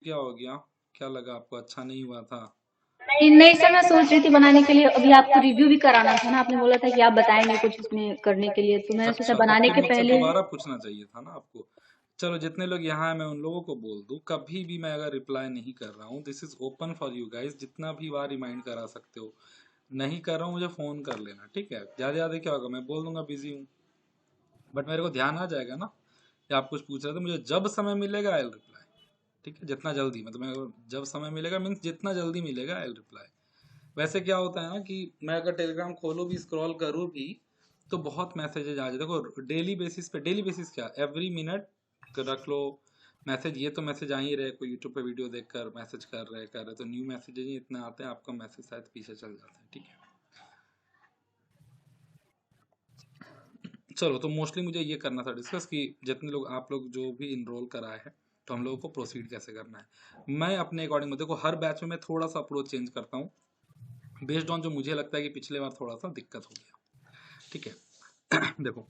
क्या हो गया? क्या लगा आपको? अच्छा नहीं हुआ था? नहीं नहीं सर, मैं सोच रही थी बनाने के लिए। अभी आपको रिव्यू भी कराना था ना, आपने बोला था कि आप बताएंगे कुछ इसमें करने के लिए, तो मैंने सोचा अच्छा, तब बनाने फिर के मुझसे पहले। दोबारा पूछना चाहिए था ना आपको। चलो, जितने लोग यहाँ हैं मैं उन लोगों को बोल दूं, कभी भी मैं अगर रिप्लाई नहीं कर रहा हूँ, this is open for you guys, जितना भी बार रिमाइंड करा सकते हो। नहीं कर रहा हूँ, मुझे फोन कर लेना, ठीक है? ज्यादा ज्यादा क्या होगा, मैं बोल दूंगा बिजी हूँ, बट मेरे को ध्यान आ जाएगा ना कि आप कुछ पूछ रहे थे। मुझे जब समय मिलेगा आई विल रिप्लाई, ठीक है? जितना जल्दी, मतलब मेरे को जब समय मिलेगा मीन्स जितना जल्दी मिलेगा आई विल रिप्लाई। वैसे क्या होता है ना कि मैं अगर टेलीग्राम खोलूँ भी, स्क्रॉल करूँ भी, तो बहुत मैसेजेज आ जाते। देखो, डेली बेसिस पे, डेली बेसिस क्या, एवरी मिनट रख लो मैसेज। ये तो मैसेज आ ही रहे, कोई यूट्यूब पे वीडियो देखकर मैसेज कर रहे, तो न्यू मैसेजेज ही इतने आते हैं, आपका मैसेज शायद पीछे चल जाता है, ठीक है? चलो, तो मोस्टली मुझे ये करना था डिस्कस कि जितने लोग, आप लोग जो भी इनरोल कराए हैं, तो हम लोगों को प्रोसीड कैसे करना है। मैं अपने अकॉर्डिंग में, देखो हर बैच में मैं थोड़ा सा अप्रोच चेंज करता हूँ, बेस्ड ऑन जो मुझे लगता है कि पिछले बार थोड़ा सा दिक्कत हो गया, ठीक है? देखो,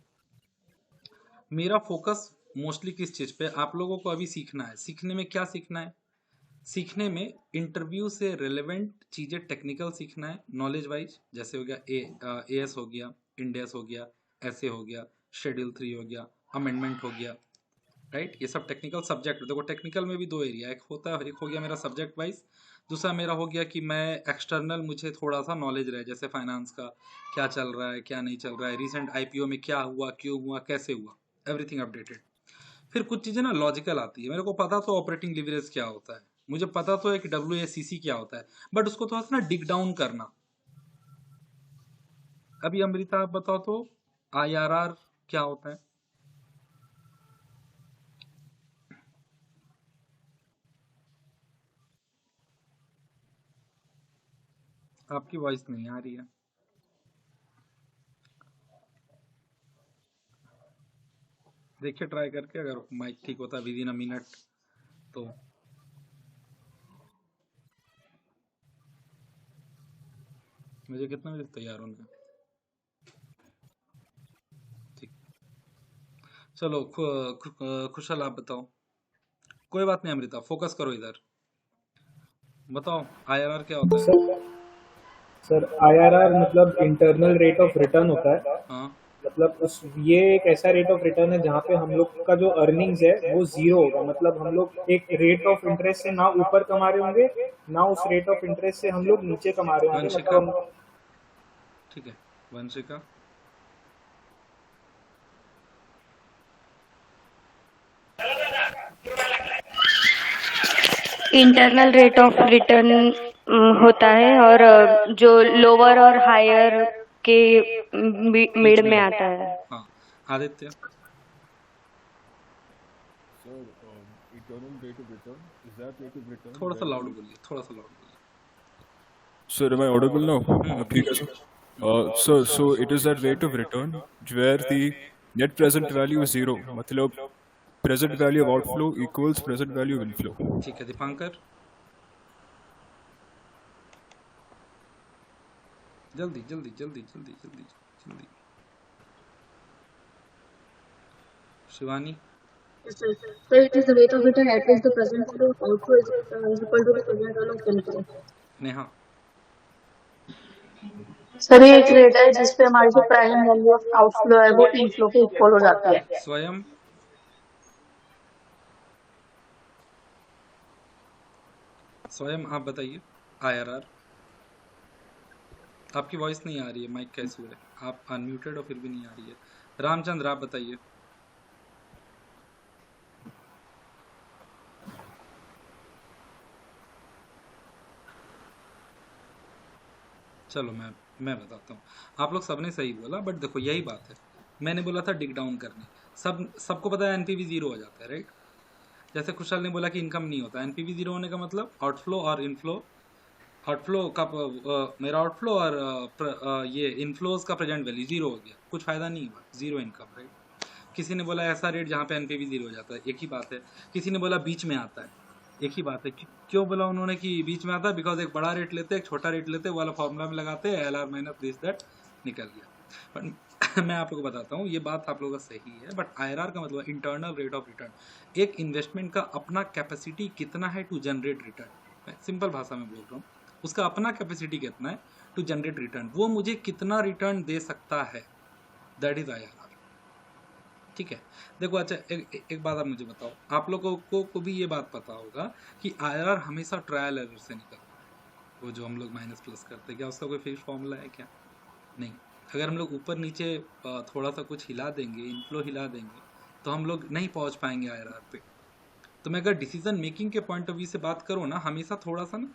मेरा फोकस मोस्टली किस चीज़ पे, आप लोगों को अभी सीखना है। सीखने में क्या सीखना है? सीखने में इंटरव्यू से रिलेवेंट चीज़ें, टेक्निकल सीखना है, नॉलेज वाइज। जैसे हो गया ए एस हो गया, इंडेस हो गया, ऐसे हो गया, शेड्यूल 3 हो गया, अमेंडमेंट हो गया, राइट? ये सब टेक्निकल सब्जेक्ट। देखो, टेक्निकल में भी दो एरिया, एक होता है, एक हो गया मेरा सब्जेक्ट वाइज, दूसरा मेरा हो गया कि मैं एक्सटर्नल, मुझे थोड़ा सा नॉलेज रहे, जैसे फाइनेंस का क्या चल रहा है, क्या नहीं चल रहा है, रिसेंट आईपीओ में क्या हुआ, क्यों हुआ, कैसे हुआ, एवरीथिंग अपडेटेड। फिर कुछ चीज़ें ना लॉजिकल आती है। मेरे को पता तो ऑपरेटिंग लिवरेज क्या होता है, मुझे पता तो है कि WACC क्या होता है, बट उसको थोड़ा सा ना डिग डाउन करना। अभी अमृता आप बताओ तो, IRR क्या होता है? आपकी वॉइस नहीं आ रही है। देखिए ट्राई करके, अगर माइक ठीक होता है विद इन अ मिनट तो। मुझे कितने बजे तैयार होना है? ठीक। चलो, खुशहाल आप बताओ। कोई बात नहीं अमृता, फोकस करो इधर। बताओ IRR क्या होता है? सर सर आईआरआर मतलब इंटरनल रेट ऑफ रिटर्न होता है। हाँ। मतलब उस ये एक ऐसा रेट ऑफ रिटर्न है जहाँ पे हम लोग का जो अर्निंग्स है वो जीरो होगा। मतलब हम लोग एक रेट ऑफ इंटरेस्ट से ना ऊपर कमा रहे होंगे, ना उस रेट ऑफ इंटरेस्ट से हम लोग नीचे कमा रहे होंगे। मतलब वंशिका, हम ठीक है, Vanshika. Internal rate of return होता है, और जो लोअर और हायर के बीच मिड में में है। आता है। हाँ, Aditya. Sir, eternal rate of return is that rate of return थोड़ा सा where लाउड the... बोलिए, थोड़ा सा लाउड बोलिए। Sir, am I audible now? अब ठीक है ठीक है। sir. So it is that rate of return where the net present value is zero. मतलब present value of outflow equals present value of inflow. ठीक है, दीपांकर। जल्दी जल्दी जल्दी जल्दी जल्दी जल्दी। Shivani. So it is the rate of return at which the present value of outflow is equal to the present value of inflow. Neha. Sir ये एक रेट है जिसपे हमारी जो प्रेजेंट वैल्यू ऑफ आउटफ्लो है वो इनफ्लो के इक्वल हो जाती है। स्वयं। स्वयं आप बताइए। IRR। आपकी वॉइस नहीं आ रही है, माइक का इशू है, आप अनम्यूटेड हो फिर भी नहीं आ रही है। रामचंद्र आप बताइए। चलो, मैं बताता हूँ। आप लोग सबने सही बोला, बट देखो यही बात है, मैंने बोला था डिग डाउन करने। सबको पता है NPV जीरो हो जाता है, राइट? जैसे खुशहाल ने बोला कि इनकम नहीं होता, NPV जीरो होने का मतलब आउटफ्लो और इनफ्लो, आउटफ्लो का मेरा आउटफ्लो और ये इनफ्लोज का प्रेजेंट वैल्यू जीरो हो गया, कुछ फायदा नहीं हुआ, जीरो इनकम, राइट? किसी ने बोला ऐसा रेट जहाँ पे NPV जीरो हो जाता है, एक ही बात है। किसी ने बोला बीच में आता है, एक ही बात है। क्यों बोला उन्होंने कि बीच में आता है? बिकॉज एक बड़ा रेट लेते, एक छोटा रेट लेते, वाला फॉर्मूला में लगाते, LR माइनस दिस दैट, निकल गया। बट मैं आप लोगों को बताता हूँ, ये बात आप लोगों का सही है, बट आईआरआर का मतलब इंटरनल रेट ऑफ रिटर्न। एक इन्वेस्टमेंट का अपना कैपेसिटी कितना है टू जनरेट रिटर्न, मैं सिंपल भाषा में बोल रहा हूँ, उसका अपना कैपेसिटी कितना है टू जनरेट रिटर्न, वो मुझे कितना रिटर्न दे सकता है, दैट इज आईआरआर। ठीक है, देखो अच्छा एक बात आप मुझे बताओ, आप लोगों को भी ये बात पता होगा कि आईआरआर हमेशा ट्रायल एरर से निकलता है। वो जो हम लोग माइनस प्लस करते हैं, क्या उसका कोई फिक्स फॉर्मूला है क्या? नहीं। अगर हम लोग ऊपर नीचे थोड़ा सा कुछ हिला देंगे, इनफ्लो हिला देंगे, तो हम लोग नहीं पहुंच पाएंगे आईआरआर पे। तो मैं अगर डिसीजन मेकिंग के पॉइंट ऑफ व्यू से बात करूँ ना, हमेशा थोड़ा सा ना,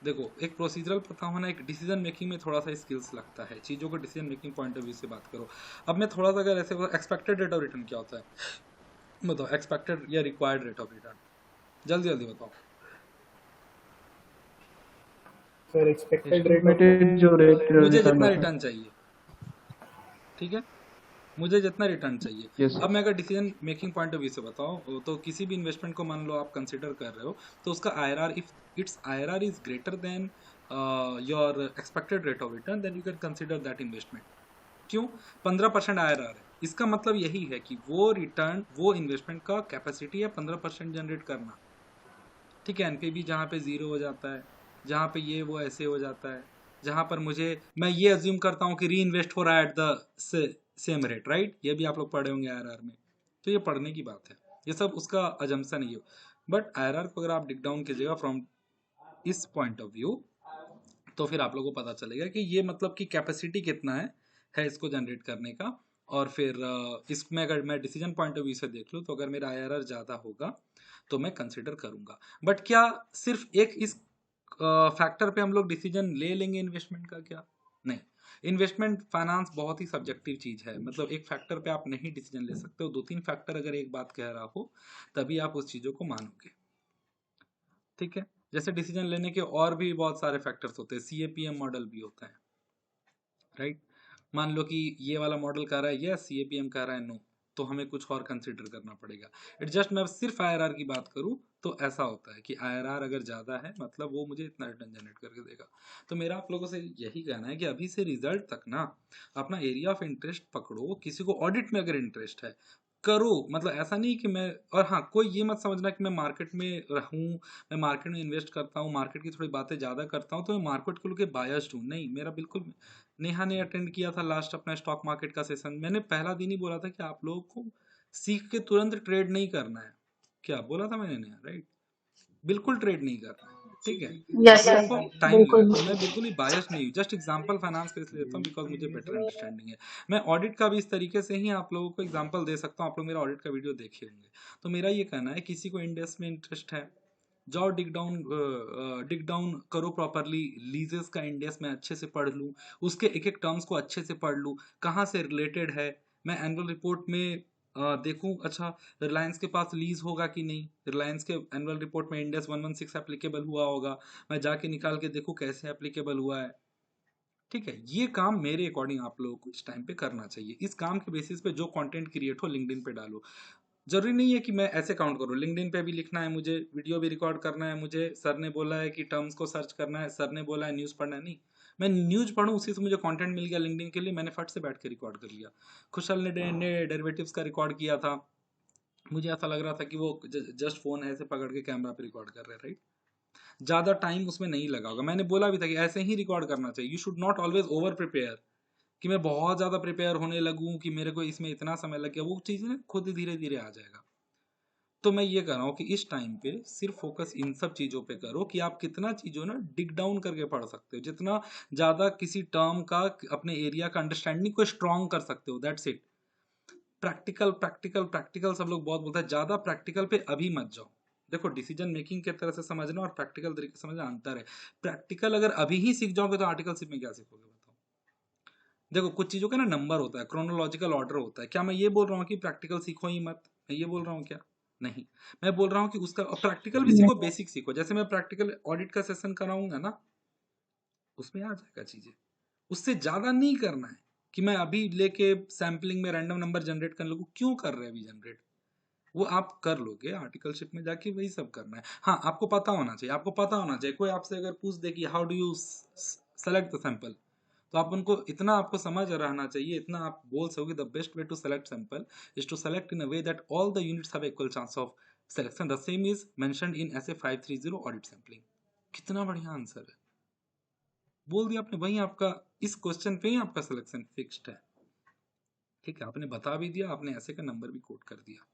देखो एक प्रोसीजरल पता होना, एक डिसीजन मेकिंग में थोड़ा सा स्किल्स लगता है, चीज़ों को decision making point of view से बात करो। अब मैं थोड़ा सा अगर ऐसे, एक्सपेक्टेड रेट ऑफ रिटर्न क्या होता है बताओ, एक्सपेक्टेड या रिक्वायर्ड रेट ऑफ रिटर्न, जल्दी जल्दी बताओ। सर एक्सपेक्टेड रेट एस्टिमेटेड जो रेट मुझे रिटर्न जितना होता है। रिटर्न चाहिए, ठीक है, मुझे जितना रिटर्न चाहिए। यस अब मैं अगर decision making point of view से बताऊं, तो किसी भी इन्वेस्टमेंट को मान लो आप कंसिडर कर रहे हो, तो उसका IRR, if it's IRR is greater than your expected rate of return, then you can consider that investment. क्यों? 15% आईआरआर है, इसका मतलब यही है कि वो रिटर्न, वो इन्वेस्टमेंट का कैपेसिटी है 15% जनरेट करना। ठीक है, एनपीवी जहाँ पे 0 हो जाता है, जहाँ पे ये वो ऐसे हो जाता है, जहाँ पर मुझे, मैं ये अज्यूम करता हूँ कि री इन्वेस्ट हो रहा है at the same rate, right? ये भी आप लोग पढ़े होंगे आईआरआर में, तो ये पढ़ने की बात है, ये सब उसका अजम्पशन नहीं है। बट आईआरआर को अगर आप डिक डाउन कीजिएगा फ्रॉम इस पॉइंट ऑफ व्यू, तो फिर आप लोगों को पता चलेगा कि ये मतलब कि कैपेसिटी कितना है इसको जनरेट करने का। और फिर इसमें अगर मैं डिसीजन पॉइंट ऑफ व्यू से देख लूँ, तो अगर मेरा आईआरआर ज़्यादा होगा तो मैं कंसिडर करूँगा। बट क्या सिर्फ एक इस फैक्टर पे हम लोग डिसीजन ले लेंगे इन्वेस्टमेंट का? क्या नहीं, इन्वेस्टमेंट फाइनेंस बहुत ही सब्जेक्टिव चीज है, मतलब एक फैक्टर पे आप नहीं डिसीजन ले सकते हो, 2-3 फैक्टर अगर एक बात कह रहा हो तभी आप उस चीजों को मानोगे। ठीक है, जैसे डिसीजन लेने के और भी बहुत सारे फैक्टर्स होते हैं, सीएपीएम मॉडल भी होता है, राइट? मान लो कि ये वाला मॉडल कह रहा है यस, सीएपीएम कह रहा है नो, तो हमें कुछ और कंसिडर करना पड़ेगा। इट जस्ट, मैं सिर्फ आईआरआर की बात करूं तो ऐसा होता है कि आईआरआर अगर ज़्यादा है मतलब वो मुझे इतना रिटर्न जनरेट करके देगा। तो मेरा आप लोगों से यही कहना है कि अभी से रिजल्ट तक ना अपना एरिया ऑफ इंटरेस्ट पकड़ो। किसी को ऑडिट में अगर इंटरेस्ट है करो, मतलब ऐसा नहीं कि मैं, और हाँ कोई ये मत समझना कि मैं मार्केट में रहूँ, मैं मार्केट में इन्वेस्ट करता हूँ, मार्केट की थोड़ी बातें ज़्यादा करता हूँ तो मैं मार्केट को लेकर बायस्ड हूँ, नहीं, मेरा बिल्कुल। नेहा ने अटेंड किया था लास्ट अपना स्टॉक मार्केट का सेशन, मैंने पहला दिन ही बोला था कि आप लोगों को सीख के तुरंत ट्रेड नहीं करना है। क्या बोला था मैंने नेहा? राइट, बिल्कुल ट्रेड नहीं करना है, ठीक है, Yes, आप sir. लोगों को टाइम बिल्कुल. लगेगा। मैं बिल्कुल ही बायस नहीं हूँ, जस्ट एग्जांपल फाइनेंस के इसलिए देता हूँ बिकॉज मुझे बेटर अंडरस्टैंडिंग है। मैं ऑडिट का भी इस तरीके से ही आप लोगों को एग्जांपल दे सकता हूँ, आप लोग मेरा ऑडिट का वीडियो देखे होंगे। तो मेरा ये कहना है, किसी को इंडेक्स में इंटरेस्ट है, जाओ डिग डाउन करो प्रॉपरली, लीजेस का इंडेक्स मैं अच्छे से पढ़ लूँ, उसके एक एक टर्म्स को अच्छे से पढ़ लूँ, कहाँ से रिलेटेड है, मैं एनुअल रिपोर्ट में देखूं, अच्छा रिलायंस के पास लीज होगा कि नहीं, रिलायंस के एनुअल रिपोर्ट में इंडेक्स 116 एप्लीकेबल हुआ होगा, मैं जाके निकाल के देखूं कैसे एप्लीकेबल हुआ है। ठीक है, ये काम मेरे अकॉर्डिंग आप लोगों को इस टाइम पे करना चाहिए। इस काम के बेसिस पे जो कंटेंट क्रिएट हो लिंक्डइन पे डालो। जरूरी नहीं है कि मैं ऐसे काउंट करूँ, लिंक्डइन पे भी लिखना है मुझे, वीडियो भी रिकॉर्ड करना है मुझे, सर ने बोला है कि टर्म्स को सर्च करना है, सर ने बोला है न्यूज़ पढ़ना है, नहीं, मैं न्यूज़ पढ़ूँ उसी से मुझे कंटेंट मिल गया लिंक्डइन के लिए, मैंने फट से बैठ के रिकॉर्ड कर लिया। खुशल ने डेरिवेटिव्स का रिकॉर्ड किया था, मुझे ऐसा लग रहा था कि वो जस्ट फोन ऐसे पकड़ के कैमरा पे रिकॉर्ड कर रहे हैं, राइट? ज़्यादा टाइम उसमें नहीं लगा होगा। मैंने बोला भी था कि ऐसे ही रिकॉर्ड करना चाहिए, you should not always over prepare, कि मैं बहुत ज़्यादा प्रिपेयर होने लगूँ कि मेरे को इसमें इतना समय लग गया, वो चीज़ ना खुद धीरे धीरे आ जाएगा। तो मैं ये कह रहा हूँ कि इस टाइम पे सिर्फ फोकस इन सब चीज़ों पे करो कि आप कितना चीज़ों ना डिग डाउन करके पढ़ सकते हो, जितना ज़्यादा किसी टर्म का, अपने एरिया का अंडरस्टैंडिंग को स्ट्रॉन्ग कर सकते हो, that's it. Practical practical practical सब लोग बहुत बोलते हैं, ज़्यादा प्रैक्टिकल पे अभी मत जाओ। देखो, डिसीजन मेकिंग के तरह से समझना और प्रैक्टिकल तरीके से समझना अंतर है। प्रैक्टिकल अगर अभी ही सीख जाओगे तो आर्टिकलशिप में क्या सीखोगे बताओ? देखो, कुछ चीज़ों का ना नंबर होता है, क्रोनोलॉजिकल ऑर्डर होता है। क्या मैं ये बोल रहा हूँ कि प्रैक्टिकल सीखो ही मत? मैं ये बोल रहा हूँ क्या? नहीं, मैं बोल रहा हूँ कि उसका प्रैक्टिकल भी सीखो, बेसिक सीखो। जैसे मैं प्रैक्टिकल ऑडिट का सेशन कराऊंगा ना, उसमें आ जाएगा चीजें, उससे ज्यादा नहीं करना है कि मैं अभी लेके सैम्पलिंग में रैंडम नंबर जनरेट कर लूँ। क्यों कर रहे हैं अभी जनरेट? वो आप कर लोगे आर्टिकलशिप में जाके, वही सब करना है। हाँ, आपको पता होना चाहिए, आपको पता होना चाहिए। कोई आपसे अगर पूछ दे कि how do you select the sample, तो आप उनको इतना आपको समझ रहना चाहिए, इतना आप बोल सकोगे the best way to select sample is to select in a way that all the units have equal chance of selection, the same is mentioned in SA 530 audit sampling. कितना बढ़िया आंसर है, बोल दिया आपने, वही आपका इस क्वेश्चन पे ही आपका सिलेक्शन फिक्स्ड है। ठीक है, आपने बता भी दिया, आपने ऐसे का नंबर भी कोट कर दिया,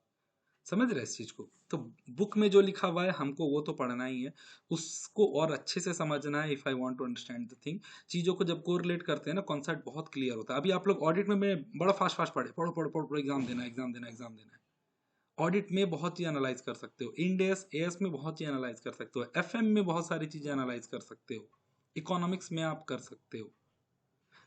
समझ रहे इस चीज को। तो बुक में जो लिखा हुआ है हमको वो तो पढ़ना ही है, उसको और अच्छे से समझना है। If I want to understand the thing, चीजों को जब कोरिलेट करते हैं ना, कॉन्सेप्ट बहुत क्लियर होता है। अभी आप लोग ऑडिट में मैं बड़ा फास्ट फास्ट पढ़े, पढ़ो पढ़ो पढ़ो पढ़ो, एग्जाम देना एग्जाम देना एग्जाम देना है। ऑडिट में बहुत चीज एनालाइज कर सकते हो, इंडेस एएस में बहुत चीज एनालाइज कर सकते हो, एफएम में बहुत सारी चीजें एनालाइज कर सकते हो, इकोनॉमिक्स में आप कर सकते हो।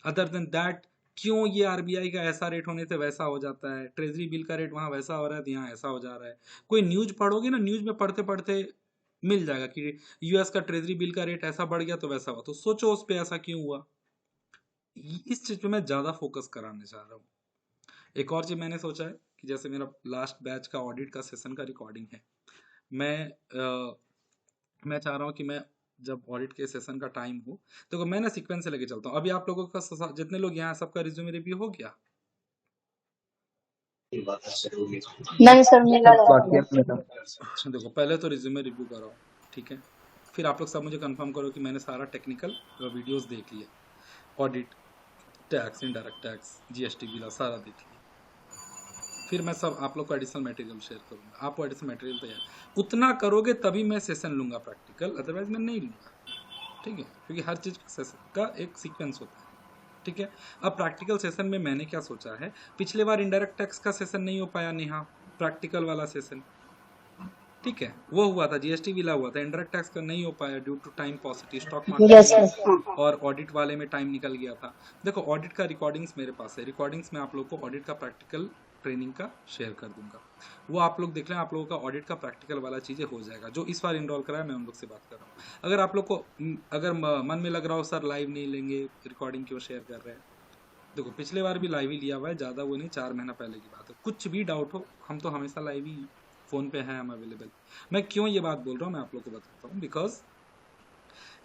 अदर देन दैट, क्यों ये आरबीआई का ऐसा रेट होने से वैसा हो जाता है, ट्रेजरी बिल का रेट वहां वैसा हो रहा है तो यहाँ ऐसा हो जा रहा है। कोई न्यूज पढ़ोगे ना, न्यूज में पढ़ते पढ़ते मिल जाएगा कि यूएस का ट्रेजरी बिल का रेट ऐसा बढ़ गया तो वैसा हुआ, तो सोचो उस पे ऐसा क्यों हुआ। इस चीज पे मैं ज्यादा फोकस कराने चाह रहा हूँ। एक और चीज मैंने सोचा है कि जैसे मेरा लास्ट बैच का ऑडिट का सेशन का रिकॉर्डिंग है, मैं चाह रहा हूँ कि मैं जब ऑडिट के सेशन का टाइम हो तो मैं ना सीक्वेंस से लेके चलता हूँ। अभी आप लोगों का जितने लोग यहाँ, सबका रिज्यूमे रिव्यू हो गया? नहीं सर, मिला नहीं। अच्छा देखो, पहले तो रिज्यूमे रिव्यू कराओ, ठीक है। फिर आप लोग सब मुझे कंफर्म करो कि मैंने सारा टेक्निकल वीडियोस देख लिया, audit, tax, indirect tax, GST bill सारा देख लिया। फिर मैं सब आप लोग को एडिशनल मटेरियल शेयर करूंगा, आपको एडिशनल मटेरियल तैयार उतना करोगे तभी मैं सेशन लूंगा प्रैक्टिकल, अदरवाइज मैं नहीं लूंगा। ठीक है, क्योंकि हर चीज का एक सीक्वेंस होता है। ठीक है, अब प्रैक्टिकल सेशन में मैंने क्या सोचा है, पिछले बार इनडायरेक्ट टैक्स का सेशन नहीं हो पाया नेहा, प्रैक्टिकल वाला सेशन, ठीक है, वो हुआ था, जीएसटी विला हुआ था, इनडायरेक्ट टैक्स का नहीं हो पाया due to time paucity, stock market और ऑडिट वाले में टाइम निकल गया था। देखो ऑडिट का रिकॉर्डिंग्स मेरे पास है, रिकॉर्डिंग्स में आप लोग को ऑडिट का प्रैक्टिकल ट्रेनिंग का शेयर कर दूंगा, वो आप लोग देख लें, आप लोगों का ऑडिट का प्रैक्टिकल वाला चीज़ें हो जाएगा। जो इस बार इनरोल करा है मैं उन लोग से बात कर रहा हूँ। अगर आप लोग को अगर मन में लग रहा हो सर लाइव नहीं लेंगे, रिकॉर्डिंग क्यों शेयर कर रहे हैं, देखो पिछले बार भी लाइव ही लिया हुआ है, ज़्यादा वो नहीं, 4 महीना पहले की बात है। कुछ भी डाउट हो, हम तो हमेशा लाइव ही फ़ोन पे हैं हम अवेलेबल। मैं क्यों ये बात बोल रहा हूँ मैं आप लोग को बताता हूँ, बिकॉज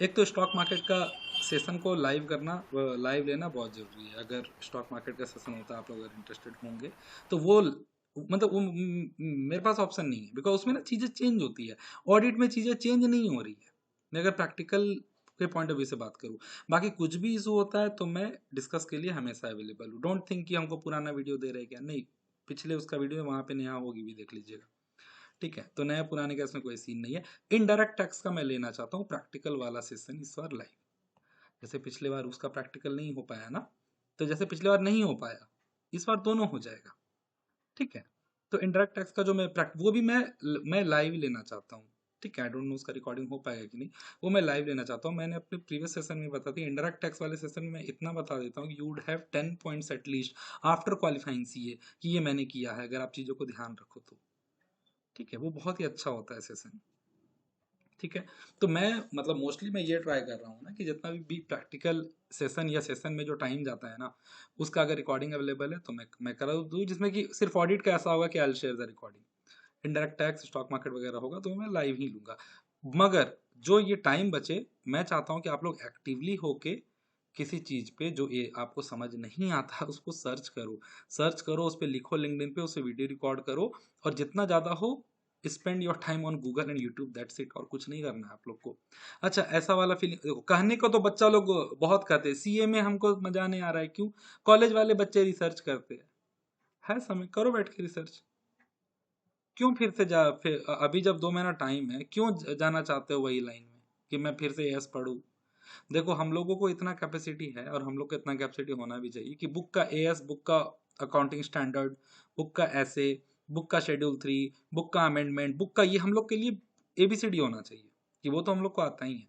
एक तो स्टॉक मार्केट का सेशन को लाइव करना, लाइव लेना बहुत ज़रूरी है। अगर स्टॉक मार्केट का सेशन होता है, आप लोग अगर इंटरेस्टेड होंगे तो वो मतलब वो मेरे पास ऑप्शन नहीं है, बिकॉज उसमें ना चीज़ें चेंज होती है, ऑडिट में चीज़ें चेंज नहीं हो रही है। मैं अगर प्रैक्टिकल के पॉइंट ऑफ व्यू से बात करूँ, बाकी कुछ भी इशू होता है तो मैं डिस्कस के लिए हमेशा अवेलेबल हूँ। डोंट थिंक कि हमको पुराना वीडियो दे रहे हैं क्या, नहीं, पिछले उसका वीडियो वहाँ पे नेहा होगी भी, देख लीजिएगा। ठीक है, तो नया पुराने का इसमें कोई सीन नहीं है। इनडायरेक्ट टैक्स का मैं लेना चाहता हूँ प्रैक्टिकल वाला सेशन इस बार लाइव, जैसे पिछले बार उसका प्रैक्टिकल नहीं हो पाया ना, तो जैसे पिछले बार नहीं हो पाया इस बार दोनों हो जाएगा। ठीक है, तो इनडायरेक्ट टैक्स का जो मैं वो भी मैं लाइव लेना चाहता हूँ। ठीक है, आई डोंट नो उसका रिकॉर्डिंग हो पाएगा कि नहीं, वो मैं लाइव लेना चाहता हूँ। मैंने अपने प्रीवियस सेशन में बता दी, इनडायरेक्ट टैक्स वाले सेशन में मैं इतना बता देता हूँ कि you would have 10 points at least after qualifying CA कि ये मैंने किया है, अगर आप चीज़ों को ध्यान रखो तो। ठीक है, वो बहुत ही अच्छा होता है सेशन। ठीक है, तो मैं मतलब मोस्टली मैं ये ट्राई कर रहा हूँ ना कि जितना भी प्रैक्टिकल सेशन या सेशन में जो टाइम जाता है ना, उसका अगर रिकॉर्डिंग अवेलेबल है तो मैं करा दूँ, जिसमें कि सिर्फ ऑडिट का ऐसा होगा कि I share the recording, indirect tax, stock market वगैरह होगा तो मैं लाइव ही लूंगा। मगर जो ये टाइम बचे, मैं चाहता हूँ कि आप लोग एक्टिवली होके किसी चीज पे जो ये आपको समझ नहीं आता उसको सर्च करो, उस पर लिखो, लिंक्डइन पे उसे वीडियो रिकॉर्ड करो, और जितना ज्यादा हो spend your time on Google and YouTube, that's it, और कुछ नहीं करना है आप लोग को। अच्छा, ऐसा वाला फीलिंग देखो, कहने को तो बच्चा लोग बहुत कहते हैं सीए में हमको मजा नहीं आ रहा है, क्यों? कॉलेज वाले बच्चे रिसर्च करते हैं, है समय, करो बैठ के रिसर्च, क्यों फिर से फिर अभी जब 2 महीना टाइम है, क्यों जाना चाहते हो वही लाइन में कि मैं फिर से एस पढ़ूं? देखो हम लोगों को इतना कैपेसिटी है, और हम लोग को इतना कैपेसिटी होना भी चाहिए कि बुक का एएस, बुक का अकाउंटिंग स्टैंडर्ड, बुक का ऐसे, बुक का शेड्यूल 3, बुक का अमेंडमेंट, बुक का ये हम लोग के लिए एबीसीडी होना चाहिए, कि वो तो हम लोग को आता ही है।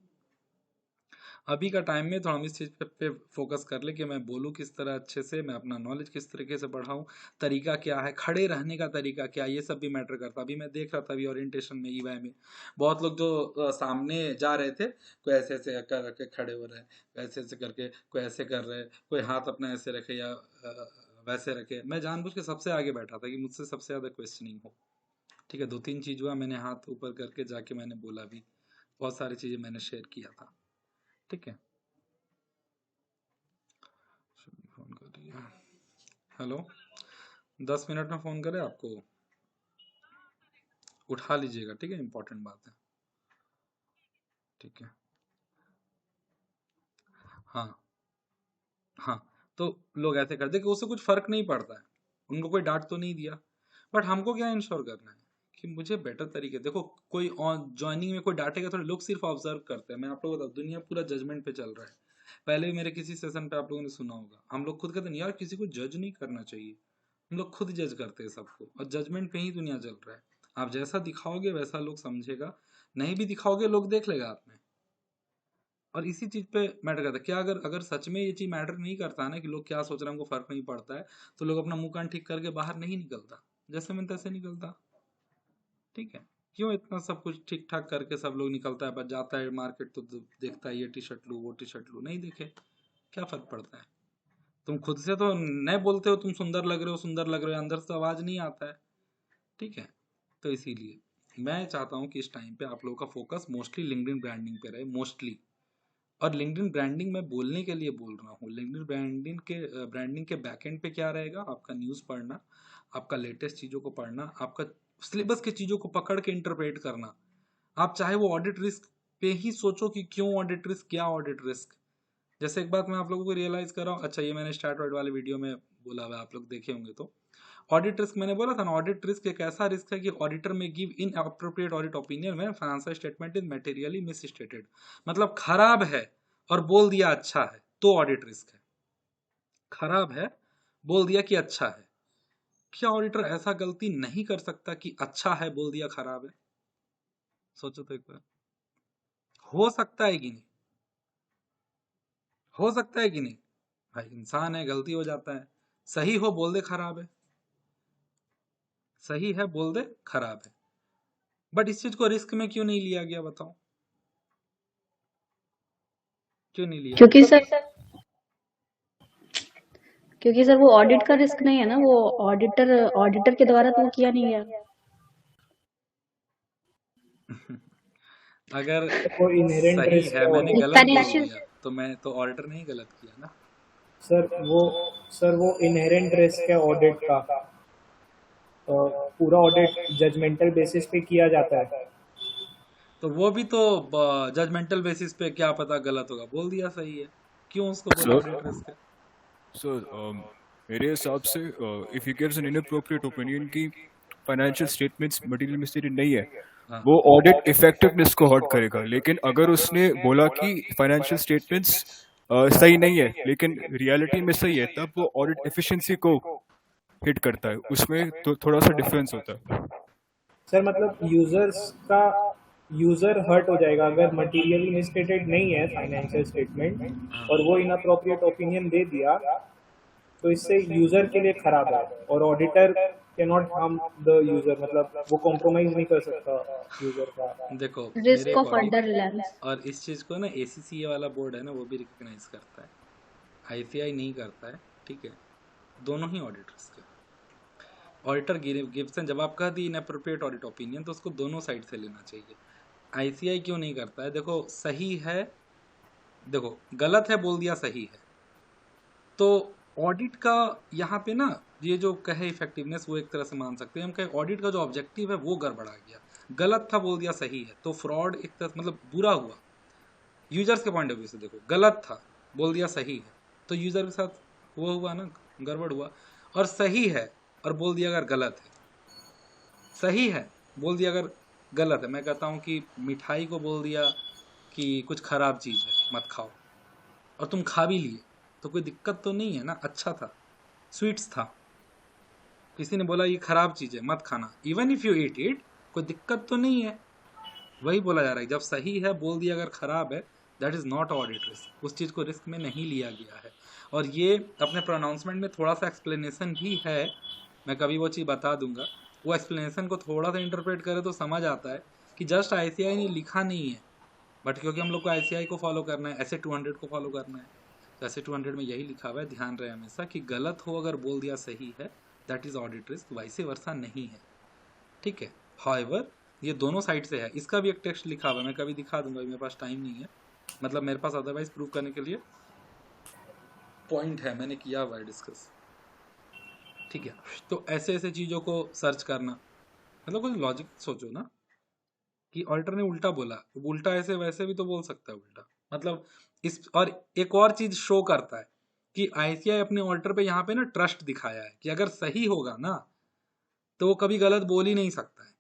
अभी का टाइम में तो हम इस चीज़ पे फोकस कर ले कि मैं बोलूँ किस तरह अच्छे से, मैं अपना नॉलेज किस तरीके से बढ़ाऊँ, तरीका क्या है, खड़े रहने का तरीका क्या, ये सब भी मैटर करता। अभी मैं देख रहा था, अभी ओरिएंटेशन में ईवाई में बहुत लोग जो सामने जा रहे थे, कोई ऐसे ऐसे करके खड़े हो रहे हैं, वैसे ऐसे करके कोई ऐसे कर रहे हैं, कोई हाथ अपना ऐसे रखे या वैसे रखे। मैं जानबूझ के सबसे आगे बैठा था कि मुझसे सबसे ज़्यादा क्वेश्चनिंग हो। ठीक है, 2-3 चीज़ हुआ, मैंने हाथ ऊपर करके जाके मैंने बोला भी, बहुत सारी चीज़ें मैंने शेयर किया था। ठीक है, हेलो, 10 मिनट में फोन करे आपको, उठा लीजिएगा, ठीक है, इंपॉर्टेंट बात है, ठीक है। हाँ हाँ, तो लोग ऐसे करते हैं कि उससे कुछ फर्क नहीं पड़ता है, उनको कोई डांट तो नहीं दिया, बट हमको क्या इंश्योर करना है कि मुझे बेटर तरीके, देखो कोई ज्वाइनिंग में कोई डांटेगा थोड़े, लोग सिर्फ ऑब्जर्व करते हैं। मैं आप लोगों को बताऊं, दुनिया पूरा जजमेंट पे चल रहा है। पहले भी मेरे किसी सेशन पे आप लोगों ने सुना होगा, हम लोग खुद कहते हैं यार किसी को जज नहीं करना चाहिए, हम लोग खुद जज करते हैं सबको, और जजमेंट पे ही दुनिया चल रहा है। आप जैसा दिखाओगे वैसा लोग समझेगा, नहीं भी दिखाओगे लोग देख लेगा आप में। और इसी चीज पे मैटर करता है क्या, अगर अगर सच में ये चीज मैटर नहीं करता है ना कि लोग क्या सोच रहे हैं, हमको फर्क नहीं पड़ता है, तो लोग अपना मुंह कान ठीक करके बाहर नहीं निकलता, जैसे मैं तैसे निकलता, ठीक है। क्यों इतना सब कुछ ठीक ठाक करके सब लोग निकलता है, बस जाता है मार्केट तो देखता है ये टी शर्ट लूँ वो टी शर्ट लूँ, नहीं देखे क्या फर्क पड़ता है। तुम खुद से तो नहीं बोलते हो तुम सुंदर लग रहे हो सुंदर लग रहे हो, अंदर से आवाज नहीं आता है, ठीक है। तो इसीलिए मैं चाहता हूँ कि इस टाइम पे आप लोगों का फोकस मोस्टली लिंक्डइन ब्रांडिंग पे रहे, मोस्टली। और लिंक्डइन ब्रांडिंग मैं बोलने के लिए बोल रहा हूँ, लिंक्डइन ब्रांडिंग के बैकएंड पे क्या रहेगा, आपका न्यूज़ पढ़ना, आपका लेटेस्ट चीज़ों को पढ़ना, आपका सिलेबस की चीज़ों को पकड़ के इंटरप्रेट करना। आप चाहे वो ऑडिट रिस्क पे ही सोचो कि क्यों ऑडिट रिस्क, क्या ऑडिट रिस्क। जैसे एक बात मैं आप लोगों को रियलाइज कर रहा हूँ, अच्छा ये मैंने स्टार्ट वाले वीडियो में बोला हुआ, आप लोग देखे होंगे, तो ऑडिट रिस्क मैंने बोला था ना, ऑडिट रिस्क एक ऐसा रिस्क है कि auditor may give inappropriate audit opinion में financial statement is materially misstated, मतलब खराब है और बोल दिया अच्छा है, तो ऑडिट रिस्क है। खराब है बोल दिया कि अच्छा है, क्या ऑडिटर ऐसा गलती नहीं कर सकता कि अच्छा है बोल दिया खराब है? सोचो तो एक बार, हो सकता है कि नहीं, हो सकता है कि नहीं भाई, इंसान है, गलती हो जाता है। सही हो बोल दे खराब है, सही है बोल दे खराब है, बट इस चीज को रिस्क में क्यों नहीं लिया गया, बताओ क्यों नहीं लिया? क्योंकि सर वो ऑडिट का रिस्क नहीं है ना, वो ऑडिटर के द्वारा तो वो किया नहीं गया। अगर वो इनहेरेंट सही रिस्क है, मैंने इस गलत सारी बोल issues- दिया तो मैं तो ऑडिटर नहीं गलत किया ना। सर वो इनहेरेंट रिस्क है ऑडिट का। पूरा ऑडिट जजमेंटल बेसिस पे किया जाता है, तो वो भी तो जजमेंटल बेसिस पे क्या पता गलत होगा, बोल दिया सही है, क्यों उसको बोला ऑडिट रिस्क है? So, मेरे हिसाब से if he gives an inappropriate opinion कि financial statements materially misstated नहीं है, हाँ। वो ऑडिट इफेक्टिवनेस को हर्ट करेगा। लेकिन अगर उसने बोला कि फाइनेंशियल स्टेटमेंट्स सही नहीं है लेकिन रियलिटी में सही है, तब वो ऑडिट एफिशिएंसी को हिट करता है, उसमें तो थोड़ा सा डिफरेंस होता है। सर मतलब यूजर हर्ट हो जाएगा अगर मटेरियली मिसस्टेटेड नहीं है फाइनेंशियल स्टेटमेंट और वो इनअप्रोप्रिएट ओपिनियन दे दिया, तो इससे यूजर के लिए खराब है, और auditor can not harm the user, मतलब वो कॉम्प्रोमाइज नहीं कर सकता यूजर का। देखो रिस्क मेरे ऑफ according, फर्दर रिलायंस। और इस चीज को ना ACCA वाला बोर्ड है ना, वो भी रिकॉग्नाइज करता है, ICI नहीं करता है, ठीक है। दोनों ही ऑडिटर्स के ऑडिटर गिब्सन जब आप कह दी इनअप्रोप्रिएट ऑडिट ओपिनियन, तो उसको दोनों साइड से लेना चाहिए। ICI क्यों नहीं करता है? देखो सही है, देखो गलत है बोल दिया सही है, तो ऑडिट का यहाँ पे ना ये जो कहे इफेक्टिवनेस, वो एक तरह से मान सकते हैं हम, कहे ऑडिट का जो ऑब्जेक्टिव है वो गड़बड़ा गया। गलत था बोल दिया सही है, तो फ्रॉड एक तरह मतलब बुरा हुआ यूजर्स के पॉइंट ऑफ व्यू से। देखो गलत था बोल दिया सही है, तो यूजर के साथ वो हुआ ना, गड़बड़ हुआ। और सही है और बोल दिया अगर गलत है, सही है बोल दिया अगर गलत है, मैं कहता हूँ कि मिठाई को बोल दिया कि कुछ खराब चीज़ है मत खाओ, और तुम खा भी लिए, तो कोई दिक्कत तो नहीं है ना, अच्छा था, स्वीट्स था, किसी ने बोला ये खराब चीज़ है मत खाना, even if you eat it, कोई दिक्कत तो नहीं है। वही बोला जा रहा है, जब सही है बोल दिया अगर खराब है, that is not audit risk, उस चीज़ को रिस्क में नहीं लिया गया है। और ये अपने प्रोनाउंसमेंट में थोड़ा सा एक्सप्लेनेशन भी है, मैं कभी वो चीज़ बता दूंगा, वो एक्सप्लेनेशन को थोड़ा सा इंटरप्रेट करें तो समझ आता है कि जस्ट ICI ने लिखा नहीं है, बट क्योंकि हम लोग को ICI को फॉलो करना है, SA 200 को फॉलो करना है, तो SA 200 में यही लिखा हुआ है, ध्यान रहे हमेशा कि गलत हो अगर बोल दिया सही है, that is audit risk, vice versa नहीं है, ठीक है। हाउएवर ये दोनों साइड से है, इसका भी एक टेक्स्ट लिखा हुआ है, मैं कभी दिखा दूंगा, मेरे पास टाइम नहीं है, मतलब मेरे पास अदरवाइज प्रूव करने के लिए पॉइंट है, मैंने किया हुआ है डिस्कस, ठीक है। तो ऐसे ऐसे चीज़ों को सर्च करना, मतलब कुछ लॉजिक सोचो ना कि ऑल्टर ने उल्टा बोला, उल्टा ऐसे वैसे भी तो बोल सकता है उल्टा, मतलब इस। और एक और चीज शो करता है कि आईसीआई अपने ऑल्टर पे यहाँ पे ना ट्रस्ट दिखाया है कि अगर सही होगा ना तो वो कभी गलत बोल ही नहीं सकता है।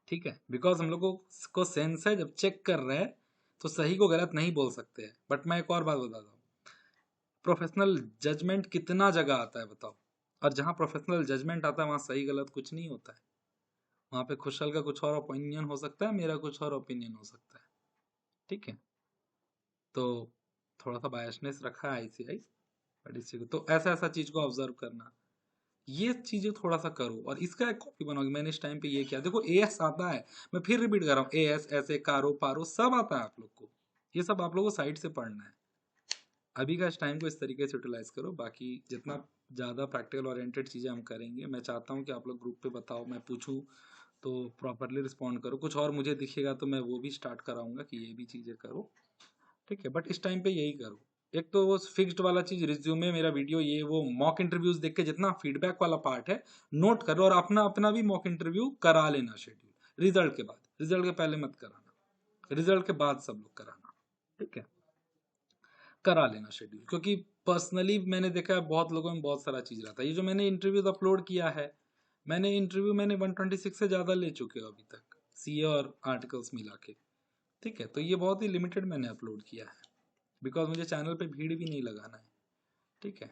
ठीक है, बिकॉज हम लोगों को सेंस है, जब चेक कर रहे हैं तो सही को गलत नहीं बोल सकते हैं। बट मैं एक और बात बताता हूँ, प्रोफेशनल जजमेंट कितना जगह आता है बताओ, और जहाँ प्रोफेशनल जजमेंट आता है वहाँ सही गलत कुछ नहीं होता है। वहाँ पे खुशल का कुछ और ओपिनियन हो सकता है, मेरा कुछ और ओपिनियन हो सकता है। ठीक है, तो थोड़ा सा बायसनेस रखा है आईसीआई, बट इस चीज को तो ऐसा ऐसा चीज को ऑब्जर्व करना, ये चीजें थोड़ा सा करो और इसका एक कॉपी बनाओगे। मैंने इस टाइम पे ये किया, देखो एएस आता है, मैं फिर रिपीट कर रहा हूँ, एएस ऐसे कारो पारो सब आता है आप लोग को, ये सब आप लोगों को साइड से पढ़ना है। अभी का इस टाइम को इस तरीके से यूटिलाइज करो, बाकी जितना ज़्यादा प्रैक्टिकल ओरिएंटेड चीज़ें हम करेंगे, मैं चाहता हूँ कि आप लोग ग्रुप पे बताओ, मैं पूछूँ तो प्रॉपरली रिस्पॉन्ड करो, कुछ और मुझे दिखेगा तो मैं वो भी स्टार्ट कराऊंगा कि ये भी चीज़ें करो। ठीक है, बट इस टाइम पे यही करो। एक तो वो फिक्स्ड वाला चीज, रिज्यूमे, मेरा वीडियो, ये वो मॉक इंटरव्यूज देख के जितना फीडबैक वाला पार्ट है नोट करो, और अपना अपना भी मॉक इंटरव्यू करा लेना शेड्यूल रिजल्ट के बाद, रिजल्ट के पहले मत कराना, रिजल्ट के बाद सब लोग कराना। ठीक है, करा लेना शेड्यूल, क्योंकि पर्सनली मैंने देखा है बहुत लोगों में बहुत सारा चीज रहता है। ये जो मैंने इंटरव्यूज अपलोड किया है, मैंने 126 से ज्यादा ले चुके हो अभी तक, सीए और आर्टिकल्स मिला के। ठीक है, तो ये बहुत ही लिमिटेड मैंने अपलोड किया है, बिकॉज मुझे चैनल पे भीड़ भी नहीं लगाना है। ठीक है,